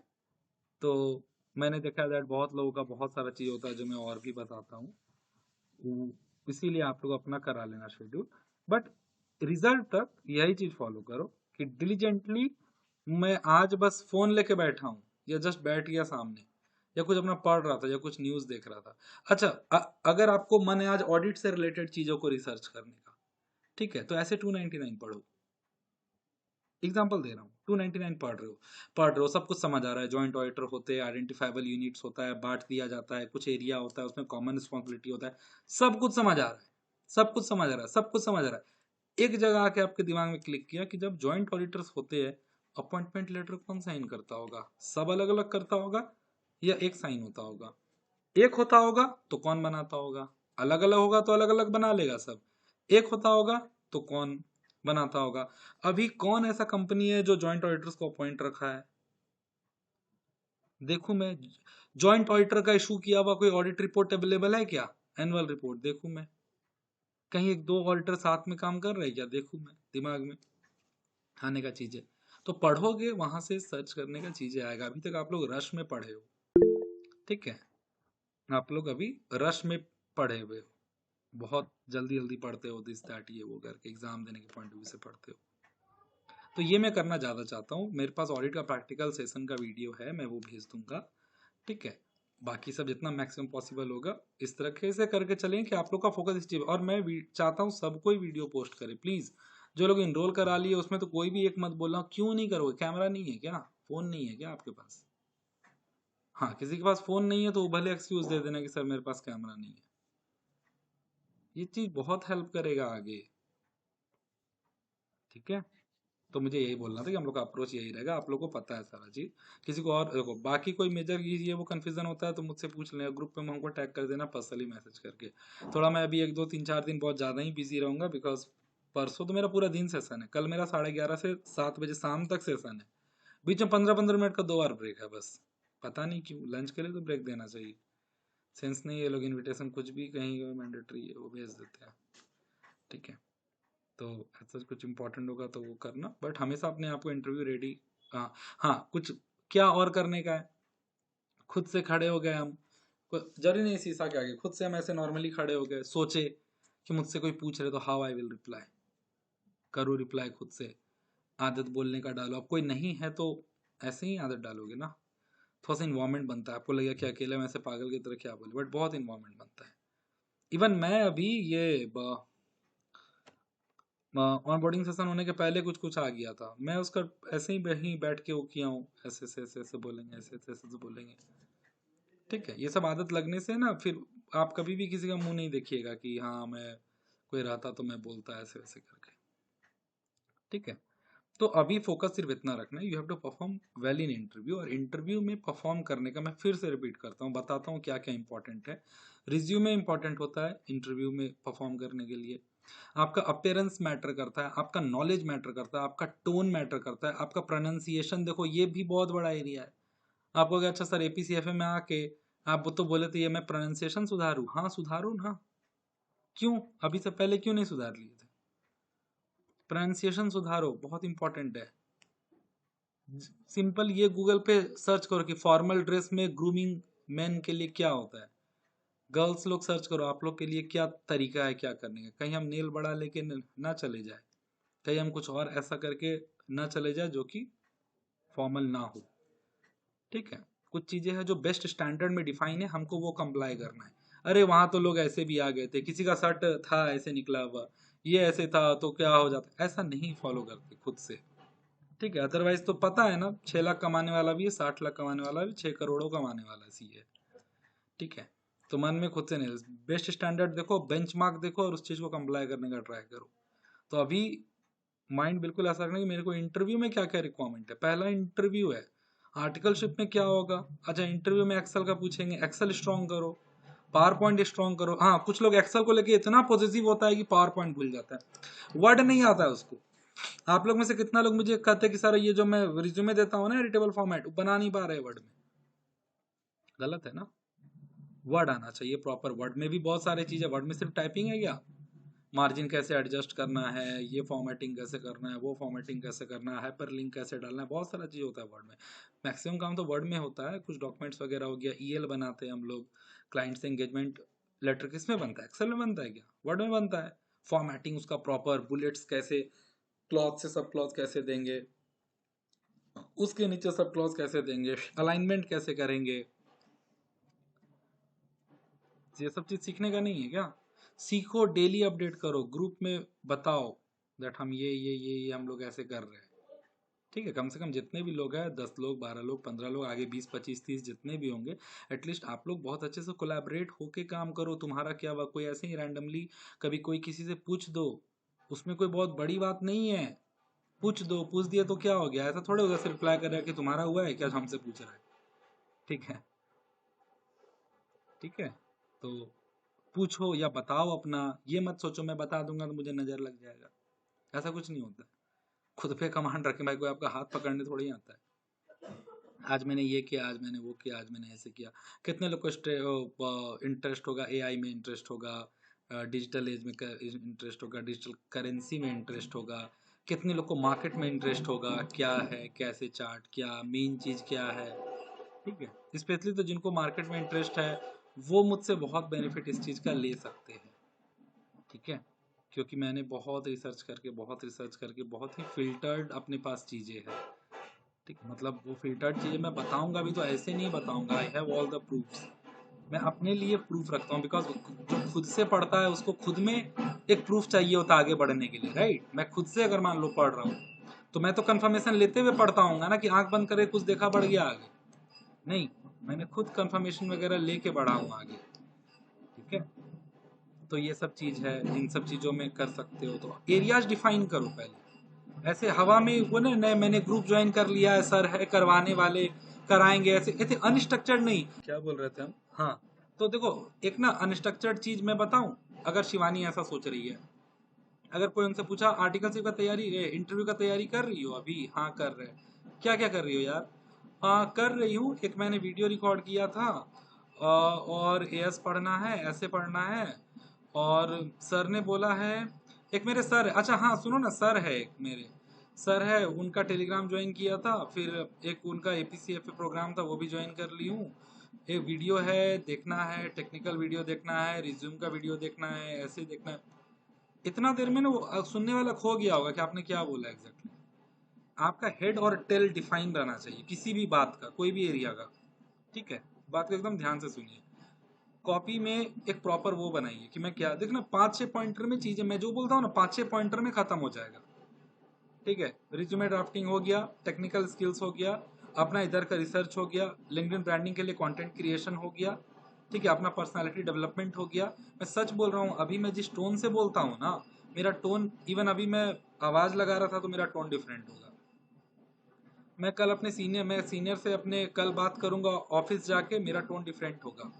तो मैंने देखा दैट बहुत लोगों का बहुत सारा चीज़ होता है जो मैं और भी बताता हूँ, इसीलिए आप लोग अपना करा लेना शेड्यूल। बट रिजल्ट तक यही चीज़ फॉलो करो कि डिलीजेंटली, मैं आज बस फोन लेके बैठा हूँ या जस्ट बैठ गया सामने, या कुछ अपना पढ़ रहा था या कुछ न्यूज़ देख रहा था। अच्छा, अगर आपको मन है आज ऑडिट से रिलेटेड चीज़ों को रिसर्च करने का, ठीक है, तो ऐसे 299 पढ़ो, एग्जाम्पल दे रहा हूँ। 299 पढ़ रहे हो, सब कुछ समझ आ रहा है, जॉइंट ऑडिटर होते हैं, आइडेंटिफाइबल यूनिट्स होता है, बांट दिया जाता है, कुछ एरिया होता है उसमें कॉमन रिस्पॉन्सिबिलिटी होता है, सब कुछ समझ आ रहा है, सब कुछ समझ आ रहा है, सब कुछ समझ आ रहा है। एक जगह आके आपके दिमाग में क्लिक किया कि जब जॉइंट ऑडिटर्स होते हैं, अपॉइंटमेंट लेटर कौन साइन करता होगा? सब अलग अलग करता होगा या एक साइन होता होगा? एक होता होगा तो कौन बनाता होगा? अलग अलग होगा तो अलग अलग बना लेगा सब। एक होता होगा तो कौन बनाता होगा? अभी कौन ऐसा कंपनी है जो जॉइंट ऑडिटर्स को अपॉइंट रखा है? देखूं मैं, जॉइंट ऑडिटर का इशू किया हुआ कोई ऑडिट रिपोर्ट अवेलेबल है क्या? एनुअल रिपोर्ट देखूं मैं, कहीं एक दो ऑडिटर साथ में काम कर रहे हैं क्या? देखूं मैं, दिमाग में आने का चीजें तो पढ़ोगे, वहां से सर्च करने का चीजें आएगा। अभी तक आप लोग रश में पढ़े हो, ठीक है, आप लोग अभी रश में पढ़े हुए हो, बहुत जल्दी जल्दी पढ़ते हो, दिस दैट ये वो करके एग्जाम देने के पॉइंट ऑफ व्यू से पढ़ते हो। तो ये मैं करना ज़्यादा चाहता हूँ। मेरे पास ऑडिट का प्रैक्टिकल सेशन का वीडियो है, मैं वो भेज दूंगा। ठीक है, बाकी सब जितना मैक्सिमम पॉसिबल होगा इस तरह से करके चलें कि आप लोग का फोकस इस चीज। और मैं चाहता हूँ सब कोई वीडियो पोस्ट करे प्लीज़। जो लोग इनरोल करा लिए उसमें तो कोई भी एक मत बोलना, क्यों नहीं करोगे? कैमरा नहीं है क्या? फ़ोन नहीं है क्या आपके पास? हाँ, किसी के पास फ़ोन नहीं है तो भले एक्सक्यूज़ दे देना कि सर मेरे पास कैमरा नहीं है। ये चीज़ बहुत हेल्प करेगा आगे। ठीक है, तो मुझे यही बोलना था कि हम लोग का अप्रोच यही रहेगा, आप लोग को पता है सारा चीज। किसी को और देखो, बाकी कोई मेजर ये वो कंफ्यूजन होता है तो मुझसे पूछ लें, ग्रुप पे हमको टैग कर देना पर्सनली मैसेज करके। थोड़ा मैं अभी 1 2 3 4 दिन बहुत ज़्यादा ही बिजी रहूंगा, बिकॉज परसों तो मेरा पूरा दिन सेशन है, कल मेरा 11:30 से 7 बजे शाम तक सेशन है, बीच में 15-15 मिनट का 2 बार ब्रेक है बस। पता नहीं क्यों, लंच के लिए तो ब्रेक देना चाहिए, सेंस नहीं है, लोग इन्विटेशन कुछ भी कहीं मैंडेटरी है वो भेज देते हैं। ठीक है, तो ऐसा कुछ इंपॉर्टेंट होगा तो वो करना, बट हमेशा अपने आप को इंटरव्यू रेडी। हाँ हाँ, कुछ क्या और करने का है, खुद से खड़े हो गए हम, जरूरी नहीं शीशा के आगे, खुद से हम ऐसे नॉर्मली खड़े हो गए, सोचे कि मुझसे कोई पूछ रहे तो हाउ आई विल रिप्लाई, करूँ रिप्लाई खुद से। आदत बोलने का डालो, अब कोई नहीं है तो ऐसे ही आदत डालोगे ना, थोड़ा सा इन्वायरमेंट बनता है। आपको लगेगा कि अकेले में ऐसे पागल की तरह क्या बोले, बट बहुत इन्वायरमेंट बनता है। इवन मैं अभी ये ऑनबोर्डिंग सेशन होने के पहले कुछ कुछ आ गया था, मैं उसका ऐसे ही वहीं बैठ के वो किया हूँ, ऐसे ऐसे ऐसे ऐसे बोलेंगे, ऐसे ऐसे ऐसे बोलेंगे। ठीक है, ये सब आदत लगने से ना फिर आप कभी भी किसी का मुंह नहीं देखिएगा कि हाँ मैं कोई रहता तो मैं बोलता ऐसे वैसे करके। ठीक है, तो अभी फोकस सिर्फ इतना रखना है, you have to perform well in interview. और इंटरव्यू में परफॉर्म करने का मैं फिर से रिपीट करता हूँ, बताता हूँ क्या क्या इंपॉर्टेंट है। रिज्यूमे इंपॉर्टेंट होता है इंटरव्यू में परफॉर्म करने के लिए, आपका अपीयरेंस मैटर करता है, आपका नॉलेज मैटर करता है, आपका टोन मैटर करता है, आपका प्रोनाउंसिएशन, देखो ये भी बहुत बड़ा एरिया है। आपको क्या, अच्छा सर एपीसीएफए में आके आप वो तो बोले थे ये मैं प्रोनाउंसिएशन सुधारूं, हाँ सुधारूं ना, क्यों अभी से पहले क्यों नहीं सुधार लिए थे? प्रोनाउंसिएशन सुधारो, बहुत इंपॉर्टेंट है। सिंपल ये गूगल पे सर्च करो कि फॉर्मल ड्रेस में ग्रूमिंग मेन के लिए क्या होता है, गर्ल्स लोग सर्च करो आप लोग के लिए क्या तरीका है क्या करने का, कहीं हम नेल बड़ा लेके ना चले जाए, कहीं हम कुछ और ऐसा करके ना चले जाए जो कि फॉर्मल ना हो। ठीक है, कुछ चीजें हैं जो बेस्ट स्टैंडर्ड में डिफाइन है, हमको वो कंप्लाई करना है। अरे वहां तो लोग ऐसे भी आ गए थे, किसी का शर्ट था ऐसे निकला हुआ, ये ऐसे था तो क्या हो जाता, ऐसा नहीं फॉलो करते खुद से। ठीक है, अदरवाइज तो पता है ना 6 लाख कमाने वाला भी है, 60 लाख कमाने वाला भी, 6 करोड़ों कमाने वाला सी है। ठीक है, तो मन में खुद से नहीं, बेस्ट स्टैंडर्ड देखो, बेंचमार्क देखो और उस चीज को कंप्लाई करने का ट्राई करो। तो अभी माइंड बिल्कुल ऐसा रखना कि मेरे को इंटरव्यू में क्या क्या रिक्वायरमेंट है। पहला इंटरव्यू है, आर्टिकलशिप में क्या होगा, अच्छा इंटरव्यू में एक्सेल का पूछेंगे, एक्सेल स्ट्रॉन्ग करो, पावर पॉइंट स्ट्रॉन्ग करो। हाँ कुछ लोग एक्सेल को लेके इतना पॉजिटिव होता है कि पावर पॉइंट भूल जाता है, वर्ड नहीं आता है उसको। आप लोग में से कितना लोग मुझे कहते हैं कि सर ये जो मैं रिज्यूमे देता हूँ ना एडिटेबल फॉर्मेट, बना नहीं पा रहे वर्ड में, गलत है ना, वर्ड आना चाहिए प्रॉपर। वर्ड में भी बहुत सारी चीजें, वर्ड में सिर्फ टाइपिंग है क्या, मार्जिन कैसे एडजस्ट करना है, ये फॉर्मेटिंग कैसे करना है, वो फॉर्मेटिंग कैसे करना है, हाइपरलिंक कैसे डालना है, बहुत सारा चीज होता है वर्ड में। मैक्सिमम काम तो वर्ड में होता है, कुछ डॉक्यूमेंट्स वगैरह हो गया, ईएल बनाते हैं हम लोग, क्लाइंट से एंगेजमेंट लेटर किस में बनता है, एक्सेल में बनता है क्या, वर्ड में बनता है। फॉर्मेटिंग उसका प्रॉपर, बुलेट्स कैसे, क्लॉथ से सब क्लॉथ कैसे देंगे, उसके नीचे सब क्लॉथ कैसे देंगे, अलाइनमेंट कैसे करेंगे, ये सब चीज सीखने का नहीं है क्या, सीखो, डेली अपडेट करो, ग्रुप में बताओ दैट हम ये हम लोग ऐसे कर रहे हैं। ठीक है, कम से कम जितने भी लोग हैं 10 लोग 12 लोग 15 लोग, आगे 20 25 30 जितने भी होंगे, एटलीस्ट आप लोग बहुत अच्छे से कोलैबोरेट होके काम करो। तुम्हारा क्या हुआ, कोई ऐसे ही रैंडमली कभी कोई किसी से पूछ दो, उसमें कोई बहुत बड़ी बात नहीं है, पूछ दो, पूछ दिया तो क्या हो गया, ऐसा थोड़े उधर से रिप्लाई कर रहा है कि तुम्हारा हुआ है क्या हमसे पूछ रहा है। ठीक है, ठीक है, तो पूछो या बताओ अपना, ये मत सोचो मैं बता दूंगा तो मुझे नजर लग जाएगा, ऐसा कुछ नहीं होता। खुद पे कमांड रखे भाई, कोई आपका हाथ पकड़ने थोड़ी आता है। आज मैंने ये किया, आज मैंने वो किया, आज मैंने ऐसे किया। कितने लोग को इंटरेस्ट होगा एआई में, इंटरेस्ट होगा डिजिटल एज में इंटरेस्ट होगा, डिजिटल करेंसी में इंटरेस्ट होगा, कितने लोग को मार्केट में इंटरेस्ट होगा, क्या है कैसे चार्ट, क्या मेन चीज क्या है। ठीक है, स्पेशली तो जिनको मार्केट में इंटरेस्ट है वो मुझसे बहुत बेनिफिट इस चीज का ले सकते हैं। ठीक है, क्योंकि मैंने बहुत रिसर्च करके बहुत ही फिल्टर्ड अपने पास चीजें हैं। ठीक है, मतलब वो फिल्टर्ड चीजें मैं बताऊंगा भी तो ऐसे नहीं बताऊंगा, I have all the proofs, मैं अपने लिए प्रूफ रखता हूँ। बिकॉज जो खुद से पढ़ता है उसको खुद में एक प्रूफ चाहिए होता है आगे बढ़ने के लिए, राइट। मैं खुद से अगर मान लो पढ़ रहा हूँ तो मैं तो कंफर्मेशन लेते हुए पढ़ता हूँ ना, कि आंख बंद करके कुछ देखा बढ़ गया आगे, नहीं, मैंने खुद कंफर्मेशन वगैरह लेके बढ़ा हूँ आगे। ठीक है, तो ये सब चीज है, इन सब चीजों में कर सकते हो। तो एरियाज डिफाइन करो पहले, ऐसे हवा में वो ना नए मैंने ग्रुप ज्वाइन कर लिया है, सर है करवाने वाले कराएंगे, ऐसे ऐसे अनस्ट्रक्चर्ड नहीं। क्या बोल रहे थे हम, हाँ, तो देखो एक ना अनस्ट्रक्चर्ड चीज मैं बताऊं, अगर शिवानी ऐसा सोच रही है, अगर कोई उनसे पूछा आर्टिकल का तैयारी, इंटरव्यू का तैयारी कर रही हो अभी, हाँ कर रहे, क्या क्या कर रही हो यार, हाँ कर रही हूँ, एक मैंने वीडियो रिकॉर्ड किया था और एएस पढ़ना है, ऐसे पढ़ना है, और सर ने बोला है, एक मेरे सर, अच्छा हाँ सुनो ना, सर है एक मेरे सर है, उनका टेलीग्राम ज्वाइन किया था, फिर एक उनका एपीसीएफए प्रोग्राम था वो भी ज्वाइन कर ली हूँ, एक वीडियो है देखना है, टेक्निकल वीडियो देखना है, रिज्यूम का वीडियो देखना है, ऐसे देखना है। इतना देर में ना वो सुनने वाला खो गया होगा कि आपने क्या बोला एग्जैक्टली। आपका हेड और टेल डिफाइन रहना चाहिए किसी भी बात का, कोई भी एरिया का। ठीक है, बात को एकदम ध्यान से सुनिए, कॉपी में एक प्रॉपर वो बनाइए कि मैं क्या देखना, 5-6 पॉइंटर में चीजें मैं जो बोलता हूँ ना 5-6 पॉइंटर में खत्म हो जाएगा। ठीक है, रिज्यूमे ड्राफ्टिंग हो गया, टेक्निकल स्किल्स हो गया, अपना इधर का रिसर्च हो गया, लिंक्डइन ब्रांडिंग के लिए कंटेंट क्रिएशन हो गया, ठीक है, अपना पर्सनालिटी डेवलपमेंट हो गया। मैं सच बोल रहा हूँ, अभी मैं जिस टोन से बोलता हूँ ना, मेरा टोन, इवन अभी मैं आवाज लगा रहा था तो मेरा टोन डिफरेंट होगा। मैं कल अपने सीनियर से अपने कल बात करूंगा ऑफिस जाके, मेरा टोन डिफरेंट होगा।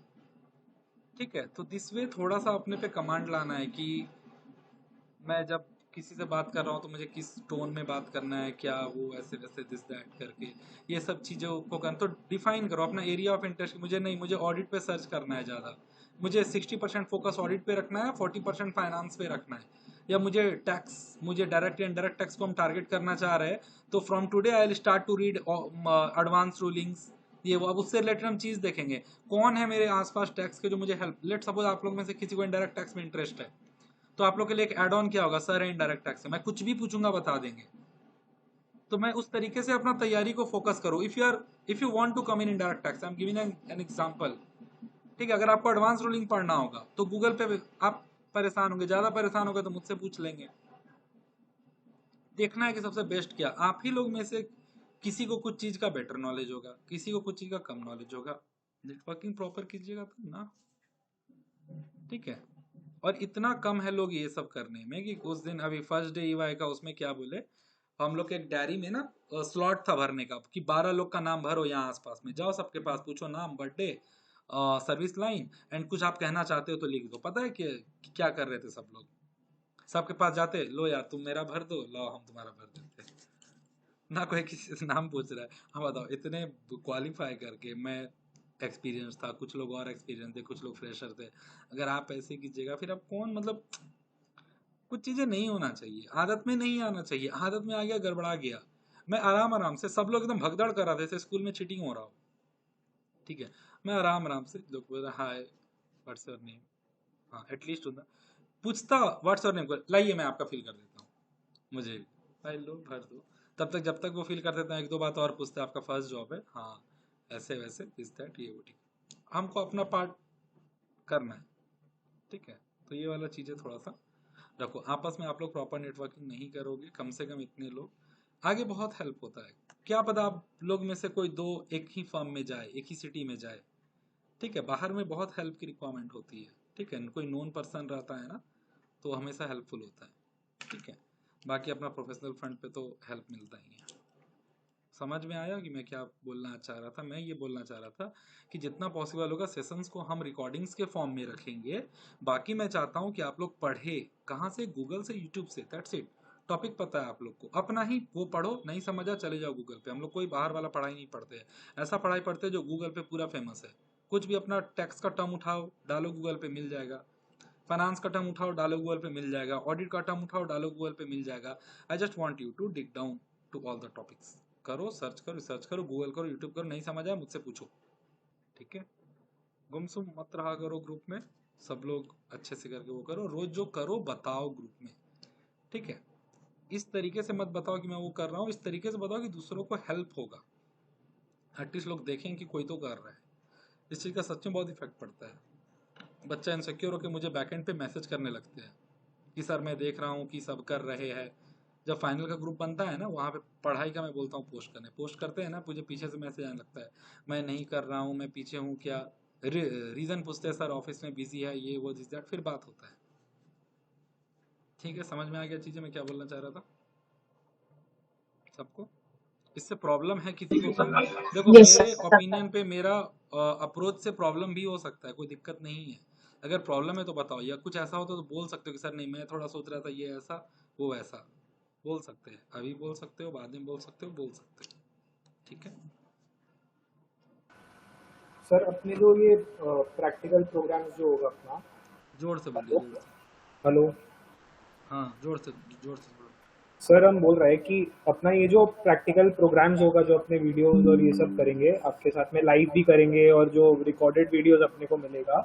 ठीक है, तो दिस वे थोड़ा सा अपने पे कमांड लाना है कि मैं जब किसी से बात कर रहा हूँ तो मुझे किस टोन में बात करना है, क्या वो ऐसे वैसे दिस दैट करके ये सब चीज़ों को करना। तो डिफाइन करो अपना एरिया ऑफ इंटरेस्ट। मुझे ऑडिट पे सर्च करना है ज़्यादा, मुझे 60% फोकस ऑडिट पे रखना है, 40% फाइनेंस पे रखना है, या मुझे डायरेक्ट या इनडायरेक्ट टैक्स को हम टारगेट करना चाह रहे हैं तो from today I will start to read advance rulings, ये वो। अब उससे रिलेटेड हम चीज़ देखेंगे कौन है मेरे आसपास टैक्स के जो मुझे हेल्प। लेट सपोज आप लोग में से किसी को इनडायरेक्ट टैक्स में इंटरेस्ट है, तो आप लोग के लिए एक एड ऑन क्या होगा, सर है इनडायरेक्ट टैक्स है, मैं कुछ भी पूछूंगा बता देंगे। तो मैं उस तरीके से अपना तैयारी को फोकस करूँ। If you want to come in indirect tax, I am giving an example. ठीक है, अगर आपको एडवांस रूलिंग पढ़ना होगा तो गूगल पे आप परेशान होंगे, ज्यादा परेशान होंगे तो मुझसे पूछ लेंगे। देखना है कि सबसे बेस्ट क्या। आप ही लोग में से किसी को कुछ चीज का बेटर नॉलेज होगा, किसी को कुछ चीज का कम नॉलेज होगा। नेटवर्किंग प्रॉपर कीजिएगा तब ना। ठीक है, और इतना कम है लोग ये सब करने में कि उस दिन अभी फर्स्ट डे ईवाई का उसमें क्या बोले, हम लोग के एक डायरी में ना स्लॉट था भरने का कि 12 लोग का नाम भरो, यहाँ आसपास में जाओ, सबके पास पूछो नाम, बर्थडे, सर्विस लाइन एंड कुछ आप कहना चाहते हो तो लिख दो। पता है कि क्या कर रहे थे सब लोग, सबके पास जाते, लो यार तुम मेरा भर दो, लो हम तुम्हारा भर देते, ना कोई किसी से नाम पूछ रहा है। हम बताओ, इतने क्वालिफाई करके मैं एक्सपीरियंस था, कुछ लोग और एक्सपीरियंस थे, कुछ लोग फ्रेशर थे। अगर आप ऐसे कीजिएगा फिर आप कौन, मतलब कुछ चीजें नहीं होना चाहिए, आदत में नहीं आना चाहिए। आदत में आ गया, गड़बड़ा गया। मैं आराम से, सब लोग एकदम भगदड़ कर रहा था जैसे स्कूल में चीटिंग हो रहा हो। ठीक है, मैं आराम से लोग बोल रहा हाय व्हाट्स योर नेम, हाँ एटलीस्ट होता पूछता व्हाट्स योर नेम को, लाइए मैं आपका फिल कर देता हूँ, मुझे भाई लो भर दो। तब तक जब तक वो फिल कर देता है, एक दो बात और पूछते हैं, आपका फर्स्ट जॉब है, हाँ ऐसे वैसे दिस दैट ये वो। ठीक, हमको अपना पार्ट करना है। ठीक है, तो ये वाला चीज़ें थोड़ा सा रखो। आपस में आप लोग प्रॉपर नेटवर्किंग नहीं करोगे, कम से कम इतने लोग, आगे बहुत हेल्प होता है। क्या पता आप लोग में से कोई दो एक ही फर्म में जाए, एक ही सिटी में जाए। ठीक है, बाहर में बहुत हेल्प की रिक्वायरमेंट होती है। ठीक है, कोई नोन पर्सन रहता है ना तो हमेशा हेल्पफुल होता है। ठीक है, बाकी अपना प्रोफेशनल फ्रंट पे तो हेल्प मिलता ही है। समझ में आया कि मैं क्या बोलना चाह रहा था? मैं ये बोलना चाह रहा था कि जितना पॉसिबल होगा सेशंस को हम रिकॉर्डिंग्स के फॉर्म में रखेंगे। बाकी मैं चाहता हूँ कि आप लोग पढ़े, कहाँ से? गूगल से, यूट्यूब से, दैट्स इट। टॉपिक पता है आप लोग को, अपना ही वो पढ़ो, नहीं समझा चले जाओ गूगल पे। हम लोग कोई बाहर वाला पढ़ाई नहीं पढ़ते हैं, ऐसा पढ़ाई पढ़ते हैं जो गूगल पे पूरा फेमस है। कुछ भी अपना टैक्स का टर्म उठाओ, डालो गूगल पे मिल जाएगा। फाइनेंस का टर्म उठाओ, डालो गूगल पे मिल जाएगा। ऑडिट का टर्म उठाओ, डालो गूगल पे मिल जाएगा। I just want you to dig down to all the topics. करो, सर्च करो, रिसर्च करो, गूगल करो, यूट्यूब करो, नहीं समझ आया मुझसे पूछो। ठीक है, गुमसुम मत रहा करो ग्रुप में, सब लोग अच्छे से करके वो करो। रोज जो करो बताओ ग्रुप में। ठीक है, इस तरीके से मत बताओ कि मैं वो कर रहा हूँ, इस तरीके से बताओ कि दूसरों को हेल्प होगा। एटलीस्ट लोग देखें कि कोई तो कर रहा है। इस चीज़ का सच में बहुत इफेक्ट पड़ता है। बच्चा इनसिक्योर होकर मुझे बैकएंड पे मैसेज करने लगते हैं कि सर मैं देख रहा हूँ कि सब कर रहे हैं। जब फाइनल का ग्रुप बनता है ना, वहाँ पे पढ़ाई का मैं बोलता हूँ पोस्ट करते हैं ना, मुझे पीछे से मैसेज आने लगता है, मैं नहीं कर रहा हूँ, मैं पीछे हूँ, क्या रीज़न पूछते हैं, सर ऑफिस में बिजी है, ये वो दिस दैट, फिर बात होता है। ठीक है, समझ में आ गया चीज़ें मैं क्या बोलना चाह रहा था सबको? इससे प्रॉब्लम है किसी को? देखो मेरे ओपिनियन पे, मेरा अप्रोच से प्रॉब्लम भी हो सकता है, कोई दिक्कत नहीं है। अगर प्रॉब्लम है तो बताओ, या कुछ ऐसा होता तो बोल सकते हो कि सर नहीं मैं थोड़ा सोच रहा था ये ऐसा वो वैसा, बोल सकते हैं। अभी बोल सकते हो, बाद में बोल सकते हो, बोल सकते हो। ठीक है सर अपने जो ये प्रैक्टिकल प्रोग्राम्स जो होगा अपना, जोर से बोलिए, जोर से। हेलो, हाँ जोर से बोलो। सर हम बोल रहे हैं कि अपना ये जो प्रैक्टिकल प्रोग्राम्स होगा, जो अपने वीडियोस और ये सब करेंगे आपके साथ में, लाइव भी करेंगे और जो रिकॉर्डेड वीडियोस अपने को मिलेगा,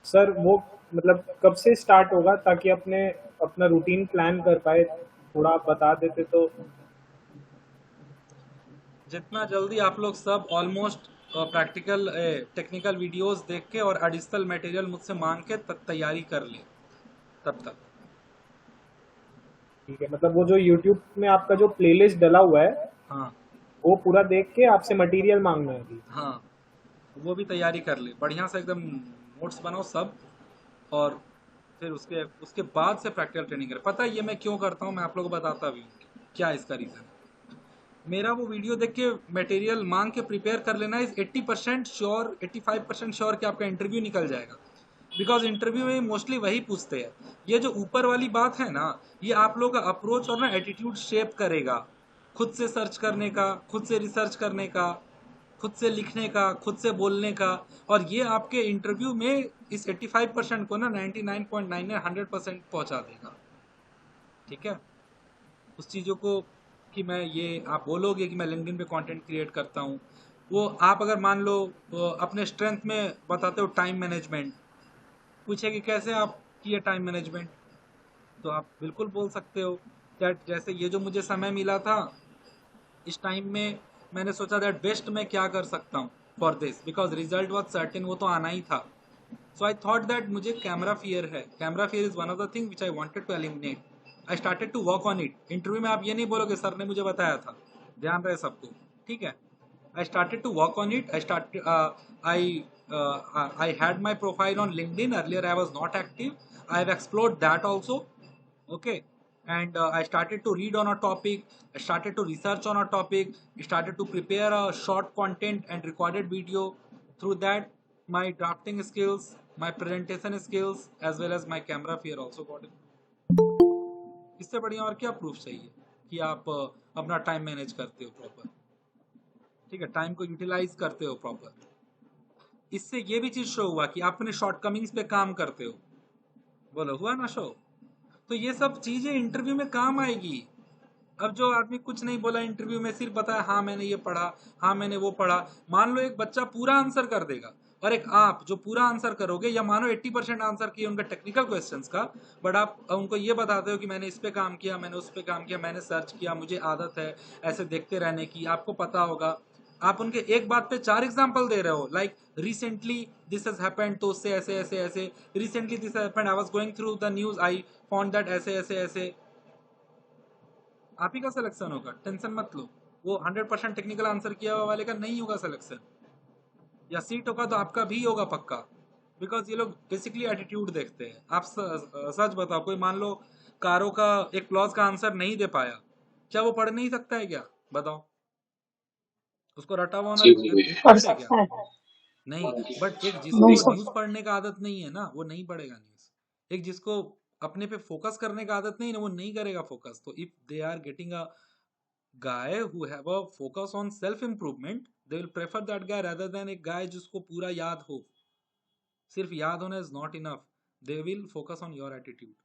सर वो मतलब कब से स्टार्ट होगा ताकि अपने अपना रूटीन प्लान कर पाए? थोड़ा आप बता देते तो। जितना जल्दी आप लोग सब ऑलमोस्ट प्रैक्टिकल टेक्निकल वीडियोस देख के और एडिशनल मटेरियल मुझसे मांग के तैयारी कर ले तब तक। ठीक है, मतलब वो जो YouTube में आपका जो प्लेलिस्ट डला हुआ है, हाँ वो पूरा देख के आपसे मटेरियल मांगना है अभी? हाँ, वो भी तैयारी कर ले बढ़िया से, एकदम नोट्स बनाओ सब, और फिर उसके उसके बाद से प्रैक्टिकल ट्रेनिंग करें। पता है ये मैं क्यों करता हूँ, मैं आप लोगों को बताता भी हूँ क्या इसका रीज़न है। मेरा वो वीडियो देख के मटेरियल मांग के प्रिपेयर कर लेना इज 80% श्योर, 85% श्योर कि आपका इंटरव्यू निकल जाएगा। बिकॉज इंटरव्यू में मोस्टली वही पूछते हैं। ये जो ऊपर वाली बात है ना, ये आप लोगों का अप्रोच और ना एटीट्यूड शेप करेगा। खुद से सर्च करने का, खुद से रिसर्च करने का, खुद से लिखने का, खुद से बोलने का, और ये आपके इंटरव्यू में इस 85% को ना 99.99 100% पहुंचा देगा। ठीक है, उस चीज़ों को कि मैं ये आप बोलोगे कि मैं लिंक्डइन पे कंटेंट क्रिएट करता हूँ, वो आप अगर मान लो अपने स्ट्रेंथ में बताते हो टाइम मैनेजमेंट, पूछे कि कैसे आप किए टाइम मैनेजमेंट, तो आप बिल्कुल बोल सकते हो कि जैसे ये जो मुझे समय मिला था इस टाइम में मैंने सोचा दैट बेस्ट मैं क्या कर सकता हूँ for this, because result was certain, वो तो आना ही था। सो आई थॉट दैट मुझे कैमरा फियर है, camera fear is one of the thing which I wanted to eliminate. I started to work on it. Interview में आप ये नहीं बोलोगे सर ने मुझे बताया था, ध्यान रहे सबको, ठीक है। I started to work on it. I had my profile on LinkedIn. Earlier I was not active. I have explored that also. Okay. And I started to read on a topic. I started to research on a topic. I started to prepare a short content and recorded video. Through that, my drafting skills, my presentation skills, as well as my camera fear also got it. इससे बढ़िया और क्या proof चाहिए कि आप अपना time manage करते हो प्रॉपर, ठीक है, टाइम को यूटिलाइज करते हो प्रॉपर। इससे ये भी चीज शो हुआ कि आप अपने शॉर्टकमिंग्स पे काम करते हो। बोलो हुआ ना शो? तो ये सब चीजें इंटरव्यू में काम आएगी। अब जो आदमी कुछ नहीं बोला इंटरव्यू में, सिर्फ बताया हाँ मैंने ये पढ़ा, हाँ मैंने वो पढ़ा, मान लो एक बच्चा पूरा आंसर कर देगा और एक आप जो पूरा आंसर करोगे, या मानो 80% आंसर किए उनका टेक्निकल क्वेश्चंस का, बट आप उनको ये बताते हो कि मैंने इस पे काम किया, मैंने उस पे काम किया, मैंने सर्च किया, मुझे आदत है ऐसे देखते रहने की, आपको पता होगा। आप उनके एक बात पे 4 एग्जाम्पल दे रहे हो, like recently this has happened, तो उससे ऐसे ऐसे ऐसे, recently this happened, I was going through the news, I found that ऐसे ऐसे ऐसे। आप ही का सिलेक्शन होगा, टेंशन मत लो। वो 100% टेक्निकल आंसर किया हुआ वाले का नहीं होगा सिलेक्शन, या सीट होगा तो आपका भी होगा पक्का, बिकॉज ये लोग बेसिकली एटीट्यूड देखते हैं। आप सच बताओ, कोई मान लो कारों का एक क्लॉज का आंसर नहीं दे पाया, क्या वो पढ़ नहीं सकता है क्या? बताओ, उसको रटा हुआ होना कर है क्या? सकता है। नहीं, बट एक नहीं जिसको सर। न्यूज पढ़ने का आदत नहीं है ना, वो नहीं पढ़ेगा न्यूज। एक जिसको अपने पे फोकस करने का आदत नहीं है ना, वो नहीं करेगा फोकस। तो if they are getting a guy who have a focus on self improvement, they will prefer that guy rather than एक guy जिसको पूरा याद हो। सिर्फ याद होना is not enough, they will focus on your attitude,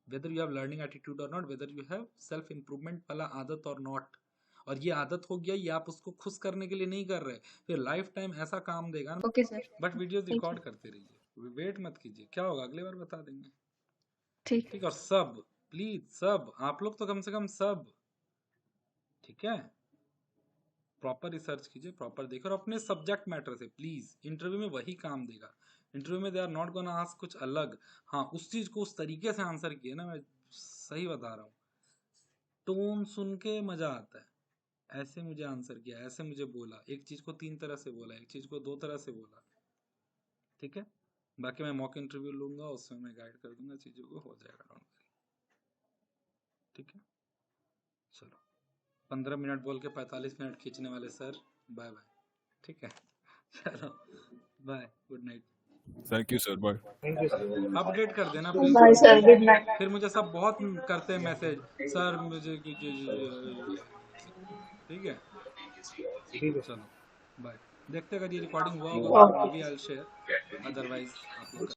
whether you have learning attitude or not, whether you have self improvement वाला आदत or not। और ये आदत हो गया, ये आप उसको खुश करने के लिए नहीं कर रहे, फिर लाइफ टाइम ऐसा काम देगा ना। ओके सर, बट वीडियोस ठीक है, रिकॉर्ड करते रहिए, वेट मत कीजिए, क्या होगा अगली बार बता देंगे। ठीक है। ठीक, और सब प्लीज, सब आप लोग तो कम से कम सब, ठीक है, प्रॉपर रिसर्च कीजिए, प्रॉपर देखिए, और अपने सब्जेक्ट मैटर से प्लीज। इंटरव्यू में वही काम देगा। इंटरव्यू में they are not gonna ask कुछ अलग। हाँ, उस चीज को उस तरीके से आंसर किए ना, मैं सही बता रहा हूँ, टोन सुन के मजा आता है। ऐसे मुझे आंसर किया, ऐसे मुझे बोला, एक चीज को 3 तरह से बोला, एक चीज को 2 तरह से बोला, ठीक है। बाकी मैं मॉक इंटरव्यू लूंगा, उसमें मैं गाइड कर दूंगा, चीजों को हो जाएगा, डोंट वरी, ठीक है। चलो, 15 मिनट बोल के 45 मिनट खींचने वाले सर, बाय बाय, ठीक है। चलो bye, good night. Thank you sir, bye. Thank you sir. Update कर देना please, bye sir, good night. फिर मुझे सब बहुत करते हैं मैसेज, सर मुझे कीजिए, ठीक है। ठीक है। चलो बाय, देखते हैं अगर ये रिकॉर्डिंग हुआ होगा तो okay. Maybe I will share, otherwise आप लोग